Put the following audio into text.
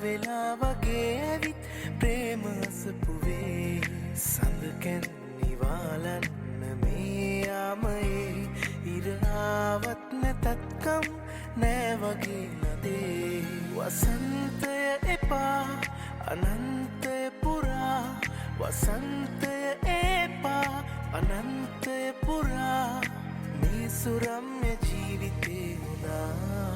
වෙලා වගේ ඇවිත් ප්‍රේම අසපුවේ සඳකැන් නිවාලන්න මේ යාමයේ ඉරාවත් නැතත්කම් නෑ වගේ නදේ වසන්තය එපා අනන්තය පුරා වසන්තය එපා අනන්තය පුරා මේ සුරම්‍ය ජීවිතේ වුණා